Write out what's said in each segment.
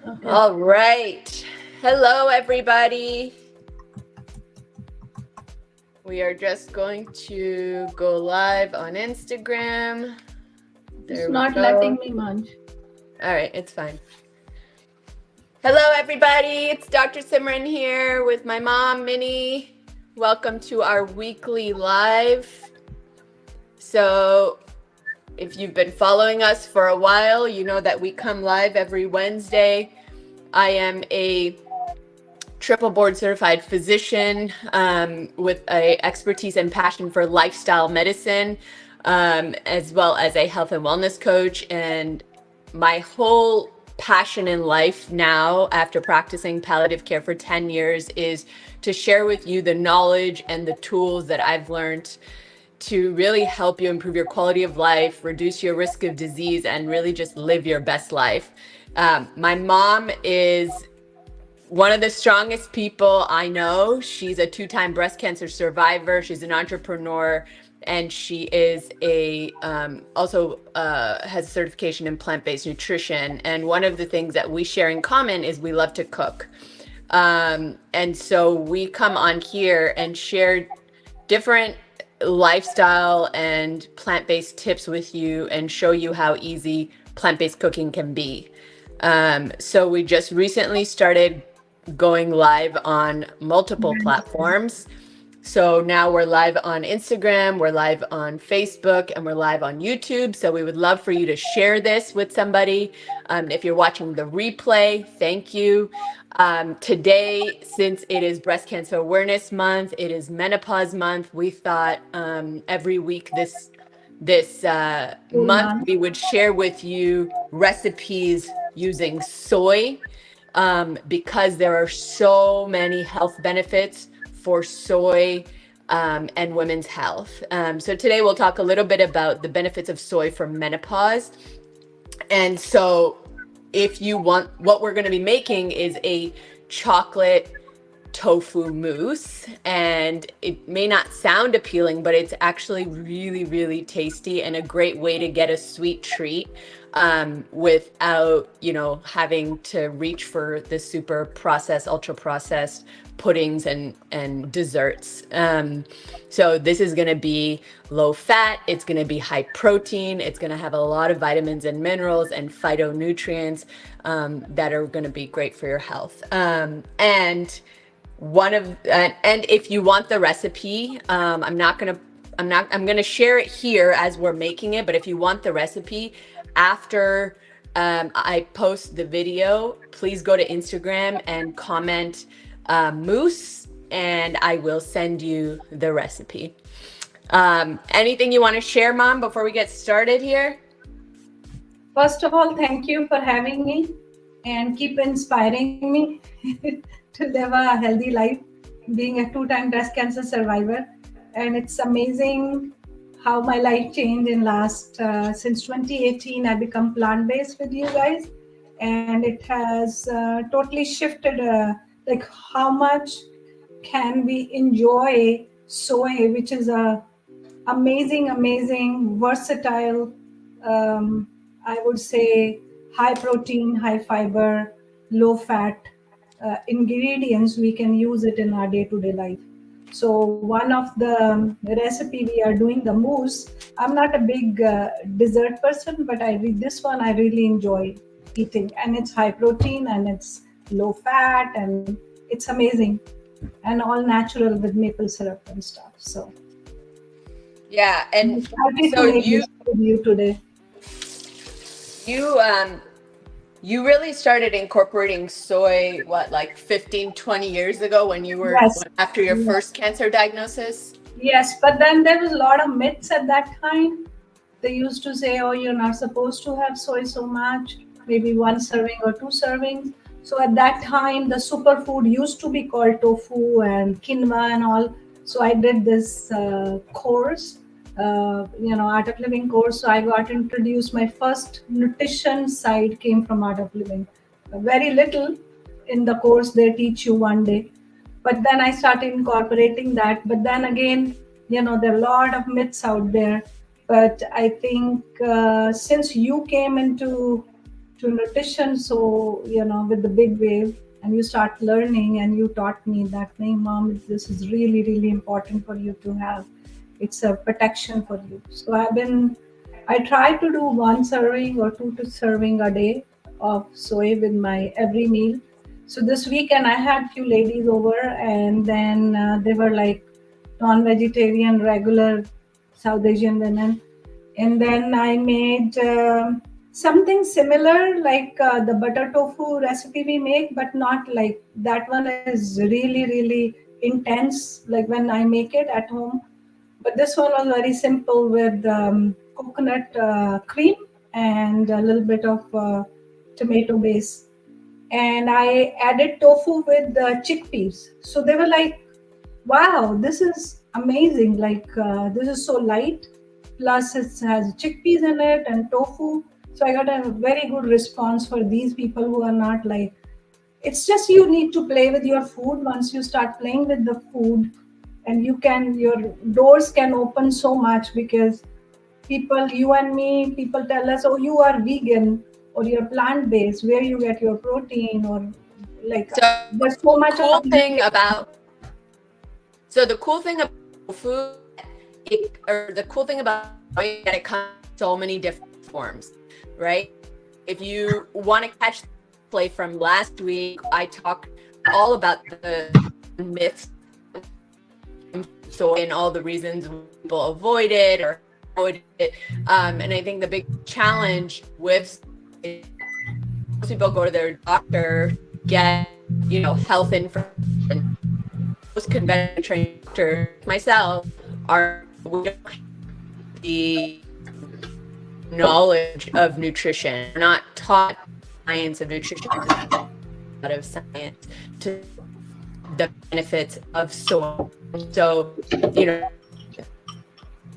Okay. All right. Hello, everybody. We are just going to go live on Instagram. It's There we not letting go. me munch. All right, it's fine. Hello, everybody. It's Dr. Simran here with my mom, Minnie. Welcome to our weekly live. So, if you've been following us for a while, you know that we come live every Wednesday. I am a triple board certified physician with a expertise and passion for lifestyle medicine, as well as a health and wellness coach. And my whole passion in life now, after practicing palliative care for 10 years, is to share with you the knowledge and the tools that I've learned to really help you improve your quality of life, reduce your risk of disease, and really just live your best life. My mom is one of the strongest people I know. She's a 2-time breast cancer survivor. She's an entrepreneur, and she is a also has a certification in plant-based nutrition. And one of the things that we share in common is we love to cook. And so we come on here and share different lifestyle and plant-based tips with you and show you how easy plant-based cooking can be. So we just recently started going live on multiple platforms. So now we're live on Instagram, we're live on Facebook, and we're live on YouTube. So we would love for you to share this with somebody. If you're watching the replay, thank you. Today, since it is Breast Cancer Awareness Month, it is Menopause Month, we thought every week this Cool, month man. we would share with you recipes using soy, because there are so many health benefits for soy and women's health. So today we'll talk a little bit about the benefits of soy for menopause. And so if you want, what we're going to be making is a chocolate tofu mousse, and it may not sound appealing, but it's actually really, really tasty and a great way to get a sweet treat without, having to reach for the super processed, ultra processed puddings and desserts. So this is going to be low fat, it's going to be high protein, it's going to have a lot of vitamins and minerals and phytonutrients that are going to be great for your health. And if you want the recipe, I'm going to share it here as we're making it, but if you want the recipe after I post the video, please go to Instagram and comment mousse, and I will send you the recipe. Anything you want to share, Mom, before we get started here? First of all, thank you for having me and keep inspiring me to live a healthy life, being a 2-time breast cancer survivor. And it's amazing how my life changed in last, since 2018, I become plant-based with you guys. And it has totally shifted, like how much can we enjoy soy, which is a amazing, versatile, I would say high protein, high fiber, low fat ingredients. We can use it in our day-to-day life. So one of the recipe we are doing the mousse. I'm not a big dessert person, but this one I really enjoy eating, and it's high protein and it's low fat and it's amazing, and all natural with maple syrup and stuff. So Yeah, I'm and excited to so make this with you today. you you really started incorporating soy, what, like 15, 20 years ago when you were Yes. after your Yeah. first cancer diagnosis? Yes, but then there was a lot of myths at that time. They used to say, "Oh, you're not supposed to have soy so much, maybe one serving or two servings." So at that time, the superfood used to be called tofu and quinoa and all. So I did this course, Art of Living course. So I got introduced. My first nutrition side came from Art of Living. Very little in the course they teach you one day, but then I started incorporating that. But then again, there are a lot of myths out there. But I think since you came into to nutrition. So, with the big wave, and you start learning, and you taught me that, hey, mom, this is really, really important for you to have. It's a protection for you. So I try to do one serving or two to serving a day of soy with my every meal. So this weekend I had few ladies over, and then they were like non-vegetarian, regular South Asian women. And then I made something similar like the butter tofu recipe we make, but not like that one is really, really intense, like when I make it at home. But this one was very simple with coconut cream and a little bit of tomato base. And I added tofu with chickpeas. So they were like, wow, this is amazing. Like, this is so light. Plus, it has chickpeas in it and tofu. So I got a very good response for these people who are not like, it's just you need to play with your food. Once you start playing with the food, and your doors can open so much, because people, you and me, people tell us, oh, you are vegan or you're plant based, where you get your protein, or like So there's so the much of cool thing about tofu, the cool thing about it, that it comes in so many different forms, right? If you want to catch the play from last week, I talked all about the myths soy and all the reasons people avoid it or avoid it. And I think the big challenge with is most people go to their doctor, get health information. Most conventional trained doctors, myself, we don't have the knowledge of nutrition. We're not taught science of nutrition. There's a lot of science to the benefits of soy. So,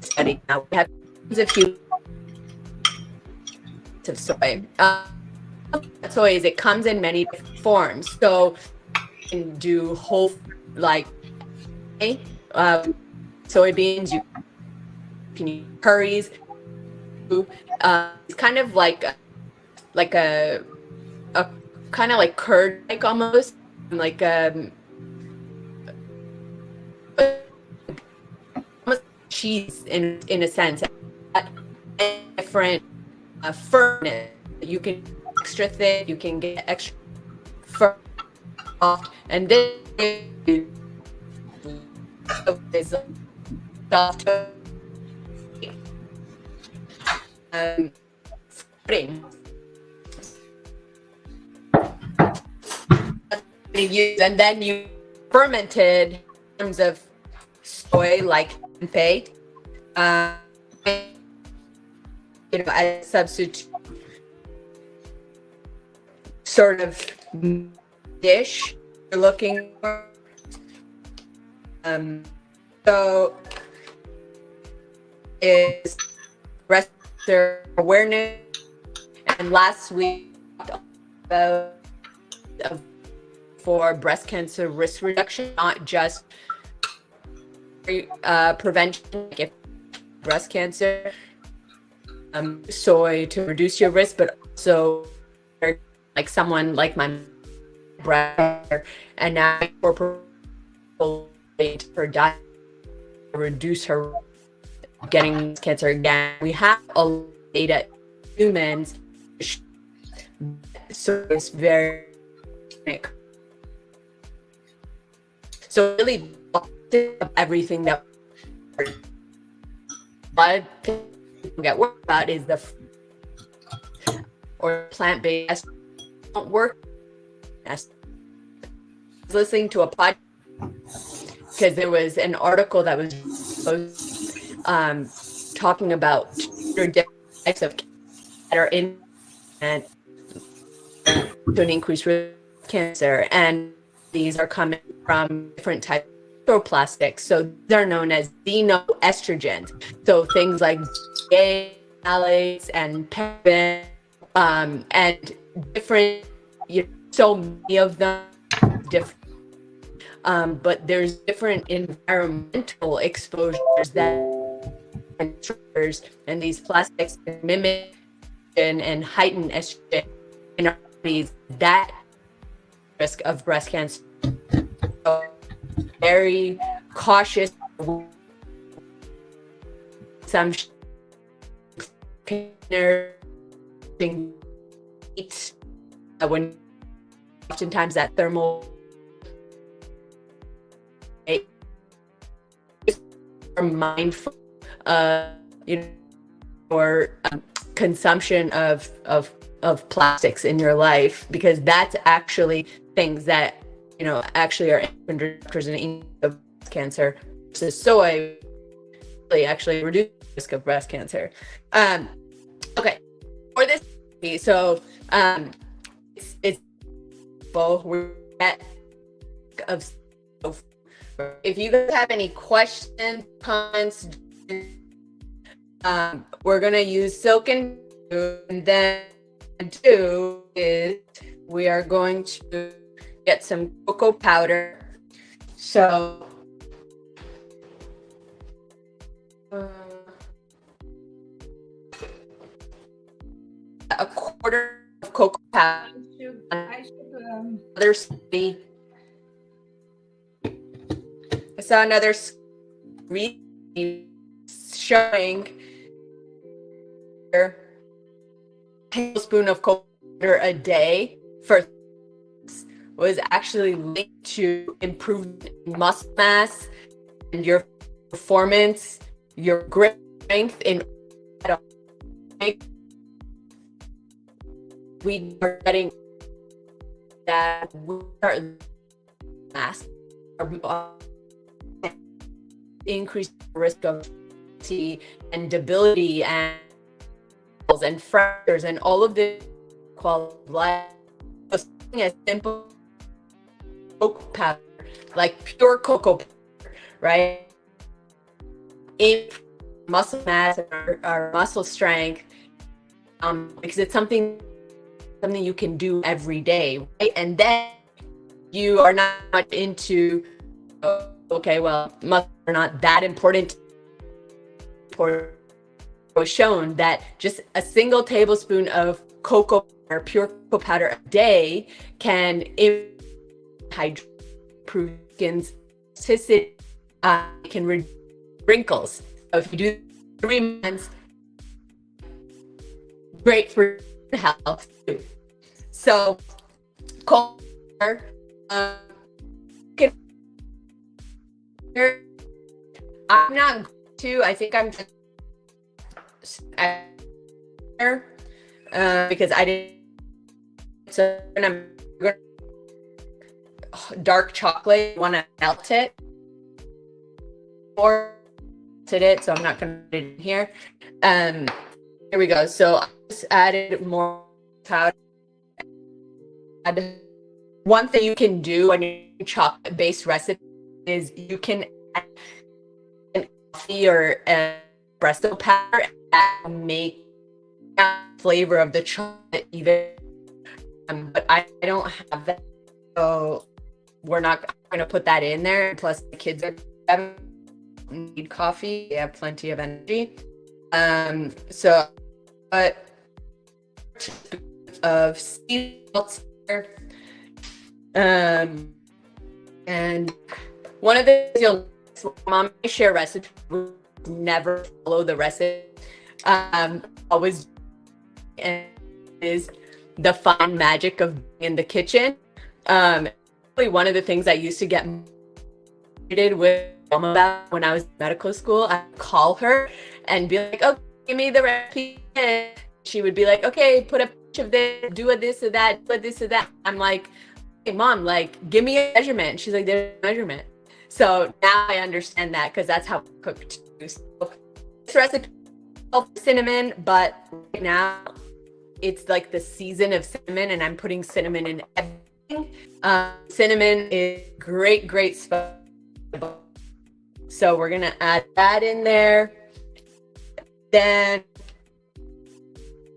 study now. We have tons of few of soy. Soy it comes in many different forms. So you can do whole, like soybeans. You can use curries. It's kind of like a kind of like curd, like almost like almost cheese in a sense. Different firmness. You can extra thick. You can get extra firm, and then is soft pudding. And then you fermented in terms of soy, like tempeh, as a substitute sort of dish you're looking for. So is breast cancer awareness, and last week we talked about for breast cancer risk reduction, not just prevention, like if breast cancer, soy to reduce your risk, but also like someone like my brother, and now incorporate her diet to reduce her getting cancer again. We have a lot of data in humans, so it's very so really everything that people get worried about is the or plant-based don't work. I was listening to a podcast because there was an article that was talking about different types of that are in and to an increased risk of cancer, and these are coming from different types of microplastics. So they're known as xenoestrogens. So things like phthalates and parabens, and different, so many of them different. But there's different environmental exposures that and these plastics can mimic and heighten estrogen in our bodies, that risk of breast cancer. So very cautious. Some when oftentimes that thermal are mindful or consumption of plastics in your life, because that's actually things that actually are factors in of cancer versus soy actually reduce the risk of breast cancer. Okay, for this, so it's both we're at of. If you guys have any questions, comments, we're gonna use silk and then do is we are going to get some cocoa powder. So a quarter of cocoa powder. Another study. I saw another read showing a tablespoon of cocoa powder a day for was actually linked to improved muscle mass and your performance, your grip strength in we are getting that we start mass increase the risk of and debility and fractures and all of the quality of life. Something as simple cocoa powder, like pure cocoa powder, right? In muscle mass, our muscle strength, because it's something you can do every day, right? And then you are not much into, okay, well, muscles are not that important. It was shown that just a single tablespoon of cocoa or pure cocoa powder a day can improve skin's elasticity, can reduce wrinkles. So if you do 3 months, great for health too. So, cocoa powder, I'm not going to. I think I'm just because I didn't. So I'm going dark chocolate. Want to melt it or it? So I'm not going to put it in here. Here we go. So I just added more powder. One thing you can do when you're chocolate-based recipe is you can add coffee or espresso powder and make flavor of the chocolate even. But I don't have that, so we're not going to put that in there. Plus, the kids need coffee; they have plenty of energy. So, but of sea salt. And one of the things you'll mom share recipe, never follow the recipe. Always is the fine magic of being in the kitchen. One of the things I used to get with mom about when I was in medical school, I'd call her and be like, "Oh, give me the recipe." She would be like, "Okay, put a bunch of this, do a this or that, do a this or that." I'm like, "Hey, mom, like, give me a measurement." And she's like, "There's a measurement." So now I understand that because that's how I cook too. So this recipe is cinnamon, but right now it's like the season of cinnamon, and I'm putting cinnamon in everything. Cinnamon is great spice. So we're gonna add that in there. Then I'm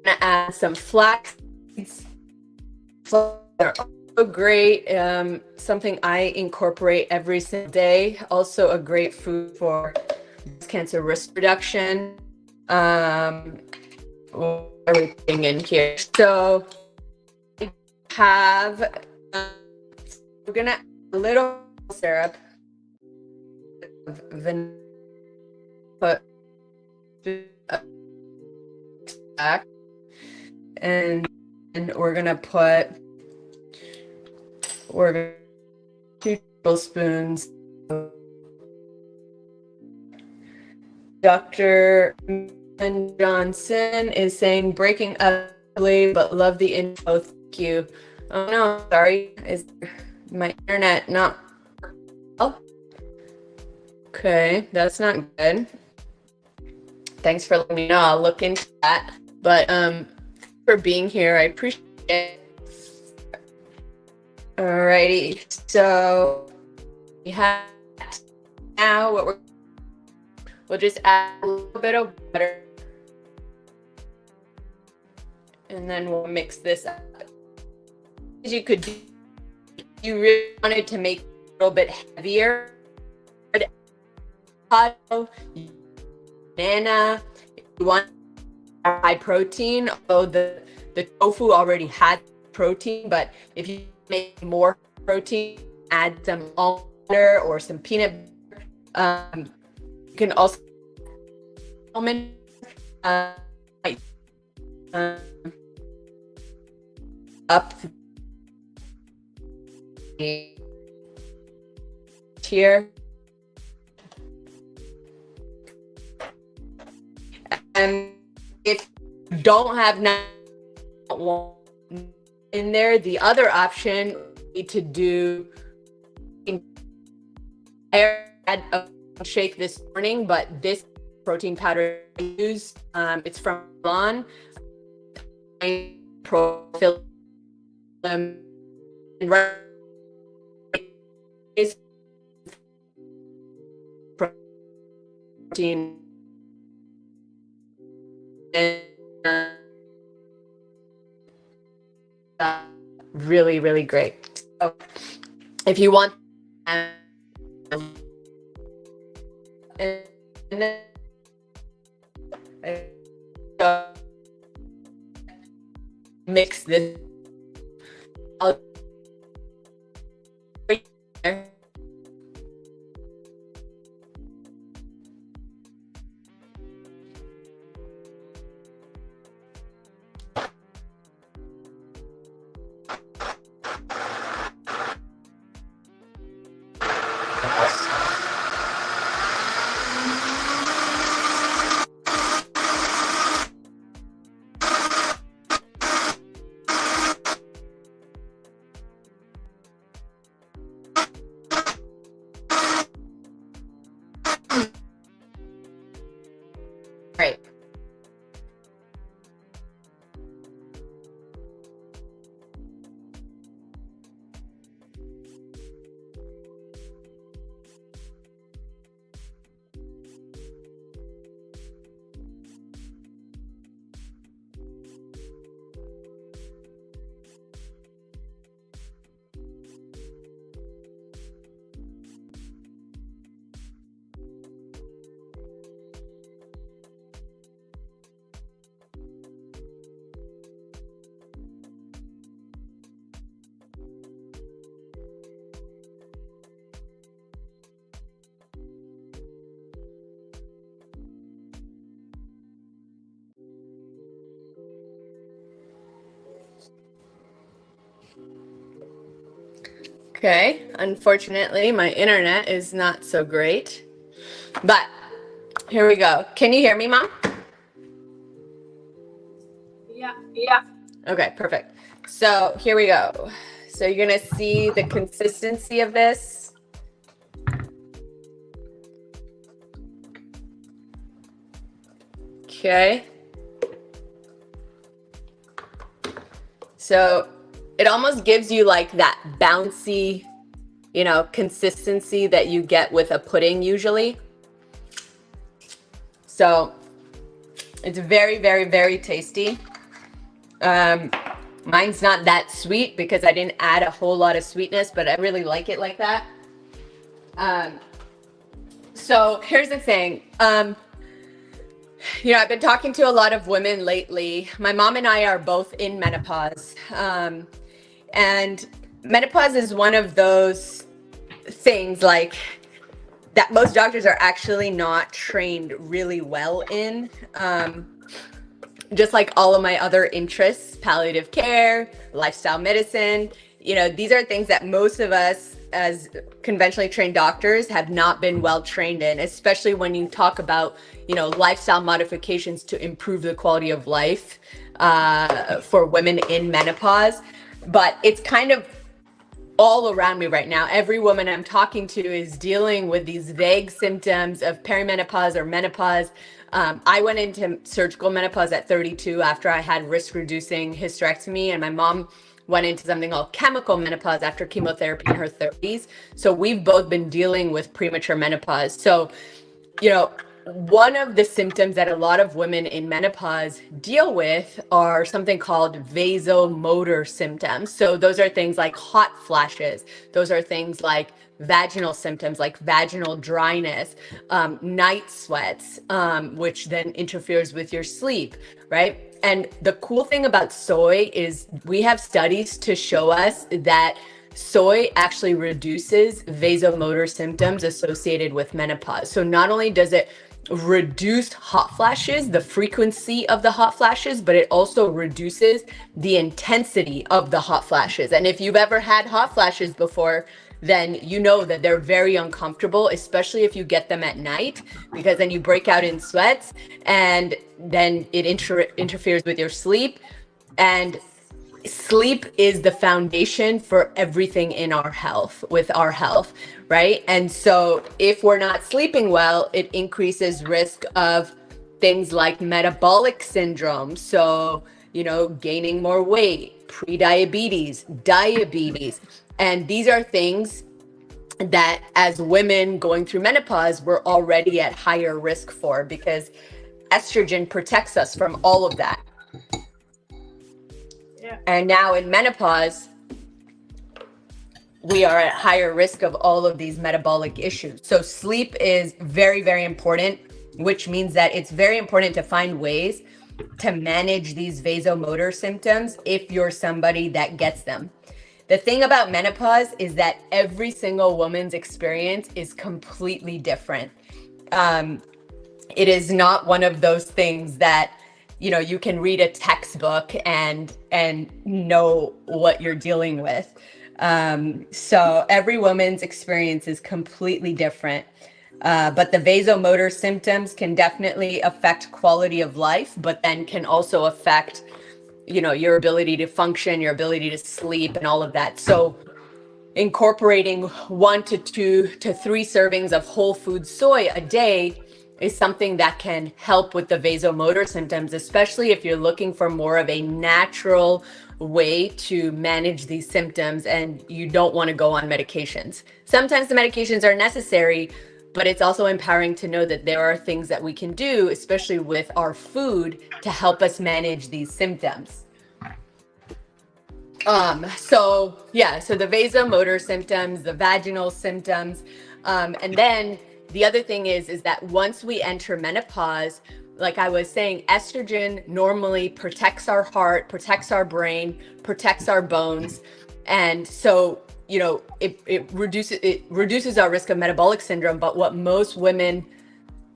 gonna add some flax seeds. They're also great. Something I incorporate every single day. Also a great food for breast cancer risk reduction. Everything in here. So have, we're gonna add a little syrup of vanilla, put back, and we're gonna put 2 tablespoons of Dr. Johnson is saying breaking up but love the info. Thank you. Oh no, sorry. Is my internet not? Oh, okay, that's not good. Thanks for letting me know. I'll look into that. But for being here, I appreciate it. Alrighty, so we have now what we'll just add a little bit of butter, and then we'll mix this up. You could do, if you really wanted to make it a little bit heavier, avocado, banana, if you want high protein, although the tofu already had protein, but if you make more protein, add some almond butter or some peanut butter. You can also almond up here, and if you don't have in there, the other option would be to do. I had a shake this morning, but this protein powder I use, it's from Milan. Profil and is protein and really, really great. So if you want, and then mix this all there. Right. Okay, unfortunately, my internet is not so great, but here we go. Can you hear me, Mom? Yeah. Okay, perfect. So here we go. So you're gonna see the consistency of this. Okay. So it almost gives you like that bouncy, consistency that you get with a pudding usually. So it's very, very, very tasty. Mine's not that sweet because I didn't add a whole lot of sweetness, but I really like it like that. So here's the thing. I've been talking to a lot of women lately. My mom and I are both in menopause. And menopause is one of those things like that most doctors are actually not trained really well in. Just like all of my other interests, palliative care, lifestyle medicine, these are things that most of us as conventionally trained doctors have not been well trained in, especially when you talk about, lifestyle modifications to improve the quality of life for women in menopause. But it's kind of all around me right now. Every woman I'm talking to is dealing with these vague symptoms of perimenopause or menopause. I went into surgical menopause at 32 after I had risk reducing hysterectomy, and my mom went into something called chemical menopause after chemotherapy in her 30s. So we've both been dealing with premature menopause. So, one of the symptoms that a lot of women in menopause deal with are something called vasomotor symptoms. So those are things like hot flashes. Those are things like vaginal symptoms like vaginal dryness, night sweats, which then interferes with your sleep, right? And the cool thing about soy is we have studies to show us that soy actually reduces vasomotor symptoms associated with menopause. So not only does it reduce hot flashes, the frequency of the hot flashes, but it also reduces the intensity of the hot flashes. And if you've ever had hot flashes before, then you know that they're very uncomfortable, especially if you get them at night, because then you break out in sweats and then it interferes with your sleep. And sleep is the foundation for everything in our health, with our health, right? And so if we're not sleeping well, it increases risk of things like metabolic syndrome. So, gaining more weight, prediabetes, diabetes. And these are things that as women going through menopause, we're already at higher risk for, because estrogen protects us from all of that. And now in menopause, we are at higher risk of all of these metabolic issues. So sleep is very, very important, which means that it's very important to find ways to manage these vasomotor symptoms if you're somebody that gets them. The thing about menopause is that every single woman's experience is completely different. It is not one of those things that you can read a textbook and know what you're dealing with. So every woman's experience is completely different. But the vasomotor symptoms can definitely affect quality of life, but then can also affect, your ability to function, your ability to sleep, and all of that. So incorporating 1 to 2 to 3 servings of whole food soy a day is something that can help with the vasomotor symptoms, especially if you're looking for more of a natural way to manage these symptoms and you don't want to go on medications. Sometimes the medications are necessary, but it's also empowering to know that there are things that we can do, especially with our food, to help us manage these symptoms. So the vasomotor symptoms, the vaginal symptoms, and then the other thing is that once we enter menopause, like I was saying, estrogen normally protects our heart, protects our brain, protects our bones. And so, it reduces our risk of metabolic syndrome. But what most women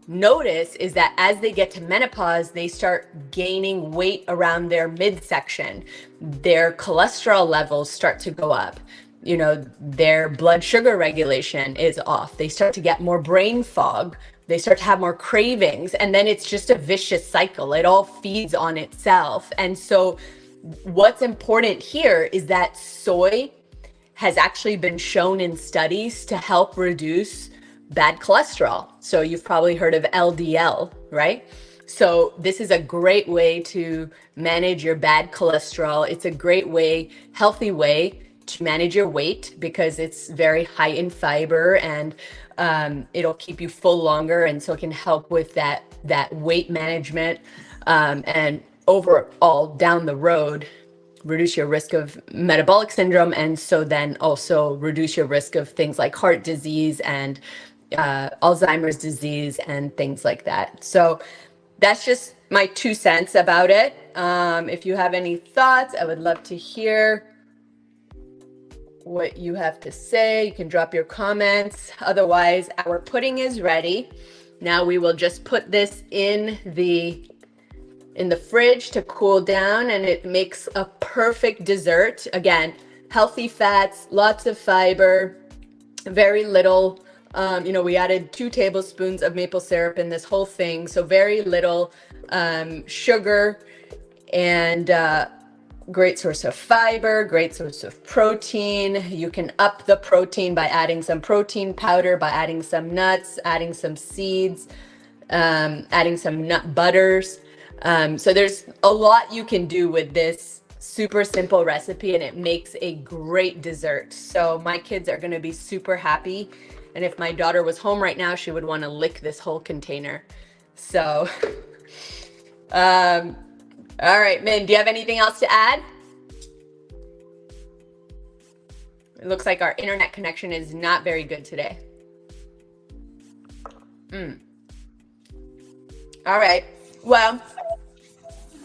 notice is that as they get to menopause, they start gaining weight around their midsection. Their cholesterol levels start to go up. Their blood sugar regulation is off. They start to get more brain fog. They start to have more cravings. And then it's just a vicious cycle. It all feeds on itself. And so what's important here is that soy has actually been shown in studies to help reduce bad cholesterol. So you've probably heard of LDL, right? So this is a great way to manage your bad cholesterol. It's a great way, healthy way to manage your weight, because it's very high in fiber, and it'll keep you full longer. And so it can help with that weight management, and overall down the road, reduce your risk of metabolic syndrome. And so then also reduce your risk of things like heart disease and Alzheimer's disease and things like that. So that's just my 2 cents about it. If you have any thoughts, I would love to hear. what you have to say. You can drop your comments. Otherwise, our pudding is ready. Now we will just put this in the fridge to cool down, and it makes a perfect dessert. Again, healthy fats, lots of fiber, very little. We added 2 tablespoons of maple syrup in this whole thing, so very little sugar, and great source of fiber, great source of protein. You can up the protein by adding some protein powder, by adding some nuts, adding some seeds, adding some nut butters. So there's a lot you can do with this super simple recipe, and it makes a great dessert. So my kids are going to be super happy. And if my daughter was home right now, she would want to lick this whole container. So, all right, Min, do you have anything else to add? It looks like our internet connection is not very good today. All right. Well,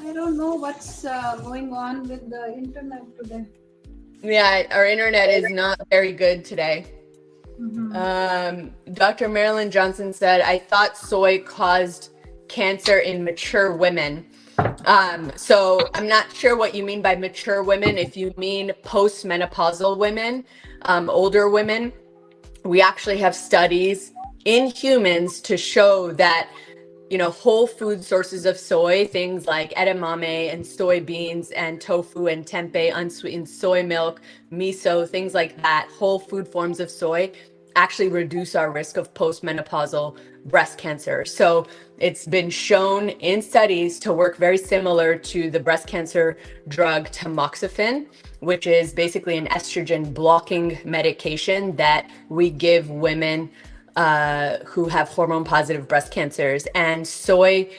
I don't know what's going on with the internet today. Yeah, our internet is not very good today. Mm-hmm. Dr. Marilyn Johnson said, I thought soy caused cancer in mature women. So I'm not sure what you mean by mature women. If you mean postmenopausal women, older women, we actually have studies in humans to show that, whole food sources of soy, things like edamame and soybeans and tofu and tempeh, unsweetened soy milk, miso, things like that, whole food forms of soy actually reduce our risk of postmenopausal breast cancer. So it's been shown in studies to work very similar to the breast cancer drug tamoxifen, which is basically an estrogen blocking medication that we give women who have hormone positive breast cancers. And soy,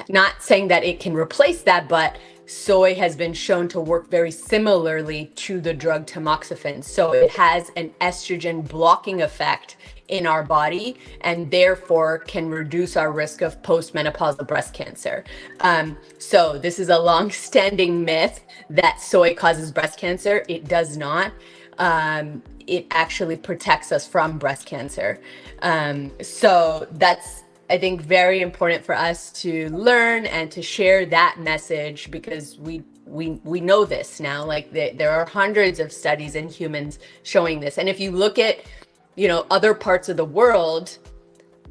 not saying that it can replace that, but soy has been shown to work very similarly to the drug tamoxifen. So it has an estrogen blocking effect in our body, and therefore can reduce our risk of postmenopausal breast cancer. So this is a long-standing myth that soy causes breast cancer. It does not. It actually protects us from breast cancer. So that's, I think, very important for us to learn and to share that message, because we know this now. Like there are hundreds of studies in humans showing this. And if you look at, other parts of the world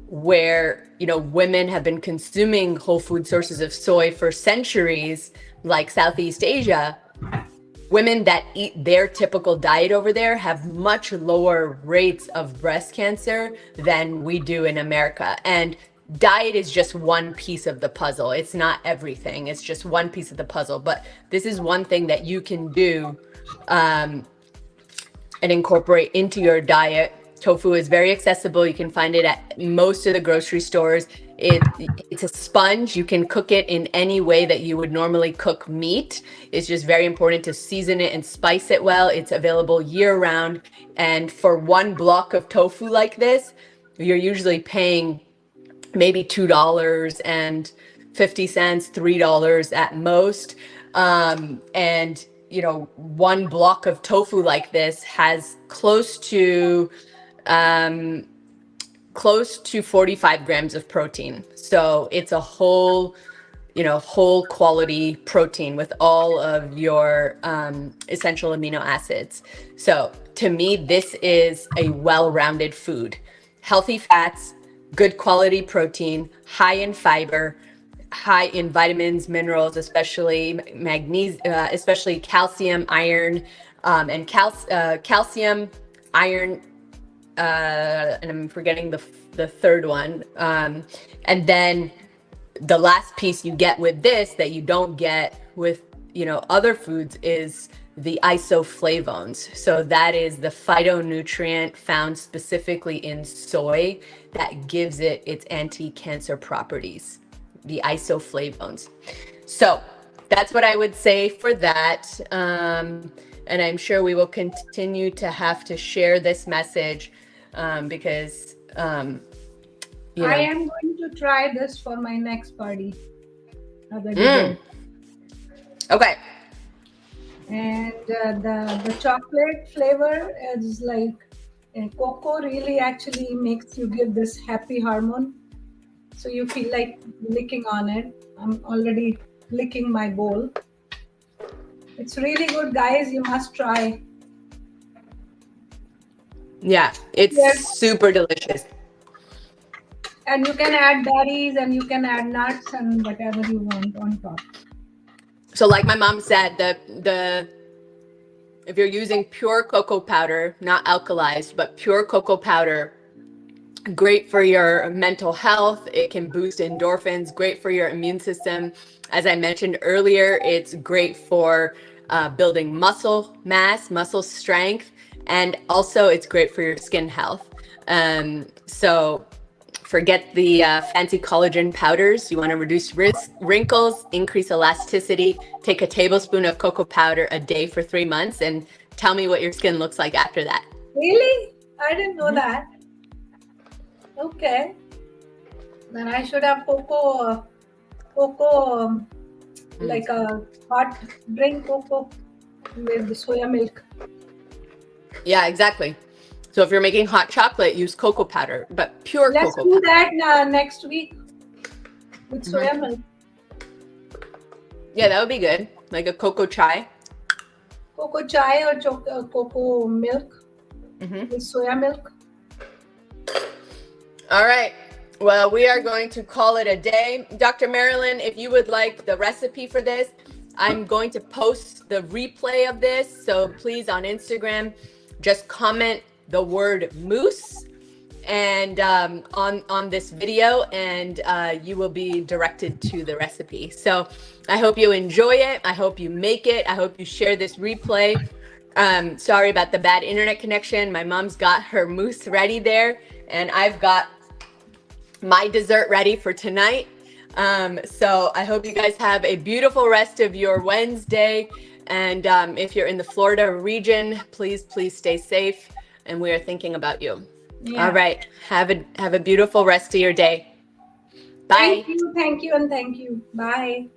where, women have been consuming whole food sources of soy for centuries, like Southeast Asia, women that eat their typical diet over there have much lower rates of breast cancer than we do in America. And diet is just one piece of the puzzle. It's not everything. It's just one piece of the puzzle. But this is one thing that you can do and incorporate into your diet. Tofu is very accessible. You can find it at most of the grocery stores. It's a sponge. You can cook it in any way that you would normally cook meat. It's just very important to season it and spice it well. It's available year round. And for one block of tofu like this, you're usually paying maybe $2.50, $3 at most. And one block of tofu like this has close to 45 grams of protein. So it's a whole quality protein with all of your essential amino acids. So to me, this is a well-rounded food. Healthy fats, good quality protein, high in fiber, high in vitamins, minerals, especially magnesium, especially calcium, iron, and calcium, iron, and I'm forgetting the third one. And then the last piece you get with this that you don't get with, other foods is the isoflavones. So that is the phytonutrient found specifically in soy that gives it its anti-cancer properties, the isoflavones. So that's what I would say for that. And I'm sure we will continue to have to share this message because, I am going to try this for my next party. Okay. And the chocolate flavor is like cocoa really actually makes you give this happy hormone. So you feel like licking on it. I'm already licking my bowl. It's really good, guys. You must try. Yeah, it's Yes. super delicious. And you can add berries and you can add nuts and whatever you want on top. So like my mom said, the if you're using pure cocoa powder, not alkalized, but pure cocoa powder, great for your mental health. It can boost endorphins, great for your immune system. As I mentioned earlier, it's great for building muscle mass, muscle strength, and also it's great for your skin health. So forget the fancy collagen powders. You want to reduce wrinkles, increase elasticity. Take a tablespoon of cocoa powder a day for 3 months and tell me what your skin looks like after that. Really? I didn't know that. Okay. Then I should have cocoa, like a hot drink cocoa with soya milk. Yeah, exactly. So if you're making hot chocolate, use cocoa powder, but pure Let's cocoa do powder. that next week with soya milk. Yeah, that would be good. Like a cocoa chai. Cocoa chai or cocoa milk with soya milk. All right. Well, we are going to call it a day. Dr. Marilyn, if you would like the recipe for this, I'm going to post the replay of this. So please on Instagram, just comment the word moose and on this video, and you will be directed to the recipe. So I hope you enjoy it. I hope you make it. I hope you share this replay. Sorry about the bad internet connection. My mom's got her mousse ready there, and I've got my dessert ready for tonight. So I hope you guys have a beautiful rest of your Wednesday. And if you're in the Florida region, please stay safe. And we are thinking about you. Yeah. All right. Have a beautiful rest of your day. Bye. Thank you, and thank you. Bye.